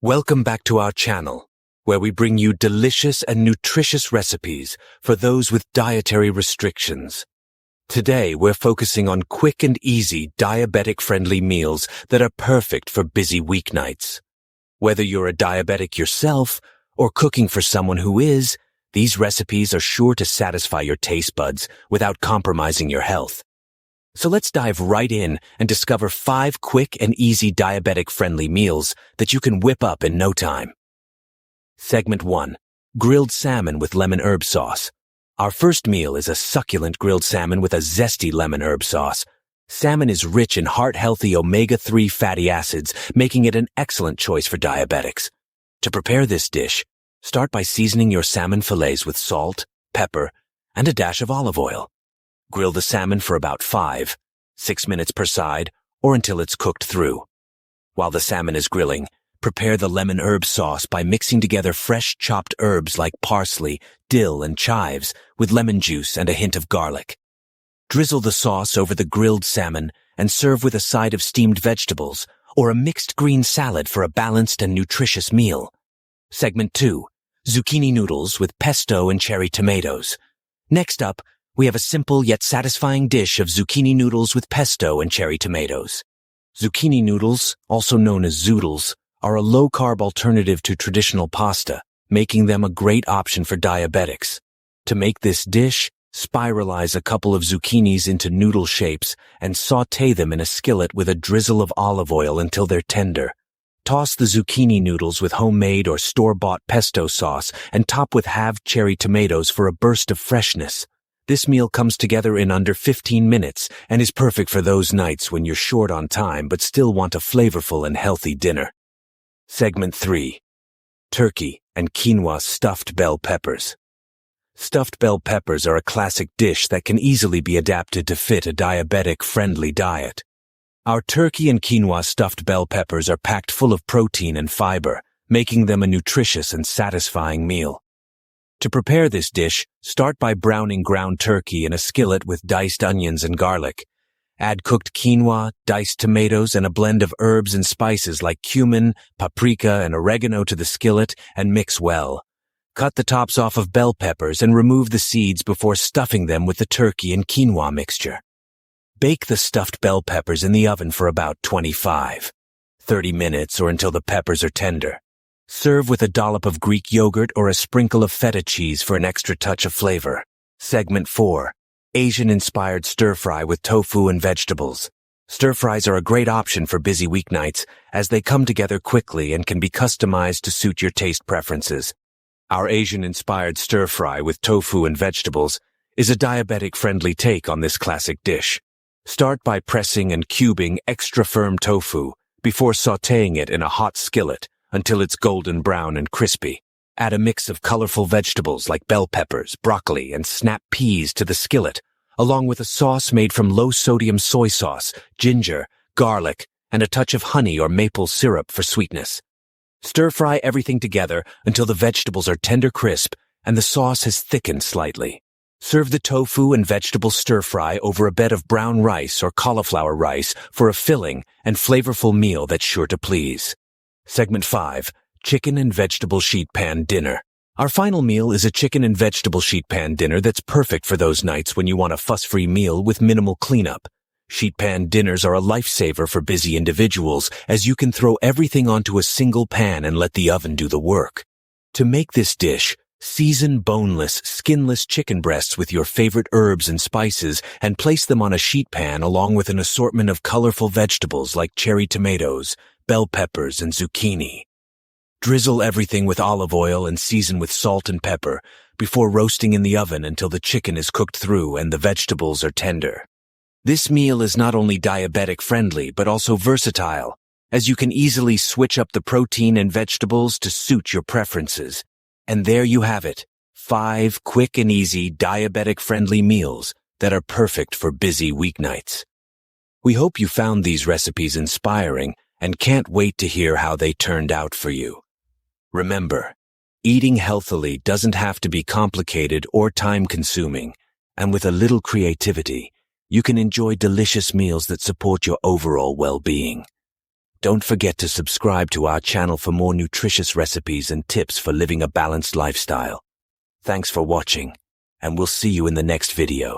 Welcome back to our channel, where we bring you delicious and nutritious recipes for those with dietary restrictions. Today, we're focusing on quick and easy diabetic-friendly meals that are perfect for busy weeknights. Whether you're a diabetic yourself or cooking for someone who is, these recipes are sure to satisfy your taste buds without compromising your health. So let's dive right in and discover 5 quick and easy diabetic-friendly meals that you can whip up in no time. Segment 1. Grilled salmon with lemon herb sauce. Our first meal is a succulent grilled salmon with a zesty lemon herb sauce. Salmon is rich in heart-healthy omega-3 fatty acids, making it an excellent choice for diabetics. To prepare this dish, start by seasoning your salmon fillets with salt, pepper, and a dash of olive oil. Grill the salmon for about 5-6 minutes per side or until it's cooked through. While the salmon is grilling, prepare the lemon herb sauce by mixing together fresh chopped herbs like parsley, dill, and chives with lemon juice and a hint of garlic. Drizzle the sauce over the grilled salmon and serve with a side of steamed vegetables or a mixed green salad for a balanced and nutritious meal. Segment 2. Zucchini noodles with pesto and cherry tomatoes. Next up, we have a simple yet satisfying dish of zucchini noodles with pesto and cherry tomatoes. Zucchini noodles, also known as zoodles, are a low-carb alternative to traditional pasta, making them a great option for diabetics. To make this dish, spiralize a couple of zucchinis into noodle shapes and sauté them in a skillet with a drizzle of olive oil until they're tender. Toss the zucchini noodles with homemade or store-bought pesto sauce and top with halved cherry tomatoes for a burst of freshness. This meal comes together in under 15 minutes and is perfect for those nights when you're short on time but still want a flavorful and healthy dinner. Segment 3. Turkey and quinoa stuffed bell peppers. Stuffed bell peppers are a classic dish that can easily be adapted to fit a diabetic-friendly diet. Our turkey and quinoa stuffed bell peppers are packed full of protein and fiber, making them a nutritious and satisfying meal. To prepare this dish, start by browning ground turkey in a skillet with diced onions and garlic. Add cooked quinoa, diced tomatoes, and a blend of herbs and spices like cumin, paprika, and oregano to the skillet and mix well. Cut the tops off of bell peppers and remove the seeds before stuffing them with the turkey and quinoa mixture. Bake the stuffed bell peppers in the oven for about 25-30 minutes or until the peppers are tender. Serve with a dollop of Greek yogurt or a sprinkle of feta cheese for an extra touch of flavor. Segment 4. Asian-inspired stir-fry with tofu and vegetables. Stir-fries are a great option for busy weeknights as they come together quickly and can be customized to suit your taste preferences. Our Asian-inspired stir-fry with tofu and vegetables is a diabetic-friendly take on this classic dish. Start by pressing and cubing extra firm tofu before sautéing it in a hot skillet until it's golden brown and crispy. Add a mix of colorful vegetables like bell peppers, broccoli, and snap peas to the skillet, along with a sauce made from low-sodium soy sauce, ginger, garlic, and a touch of honey or maple syrup for sweetness. Stir-fry everything together until the vegetables are tender crisp and the sauce has thickened slightly. Serve the tofu and vegetable stir-fry over a bed of brown rice or cauliflower rice for a filling and flavorful meal that's sure to please. Segment 5. Chicken and vegetable sheet pan dinner. Our final meal is a chicken and vegetable sheet pan dinner that's perfect for those nights when you want a fuss-free meal with minimal cleanup. Sheet pan dinners are a lifesaver for busy individuals as you can throw everything onto a single pan and let the oven do the work. To make this dish, season boneless, skinless chicken breasts with your favorite herbs and spices and place them on a sheet pan along with an assortment of colorful vegetables like cherry tomatoes, bell peppers, and zucchini. Drizzle everything with olive oil and season with salt and pepper before roasting in the oven until the chicken is cooked through and the vegetables are tender. This meal is not only diabetic-friendly but also versatile, as you can easily switch up the protein and vegetables to suit your preferences. And there you have it, 5 quick and easy diabetic-friendly meals that are perfect for busy weeknights. We hope you found these recipes inspiring and can't wait to hear how they turned out for you. Remember, eating healthily doesn't have to be complicated or time-consuming, and with a little creativity, you can enjoy delicious meals that support your overall well-being. Don't forget to subscribe to our channel for more nutritious recipes and tips for living a balanced lifestyle. Thanks for watching, and we'll see you in the next video.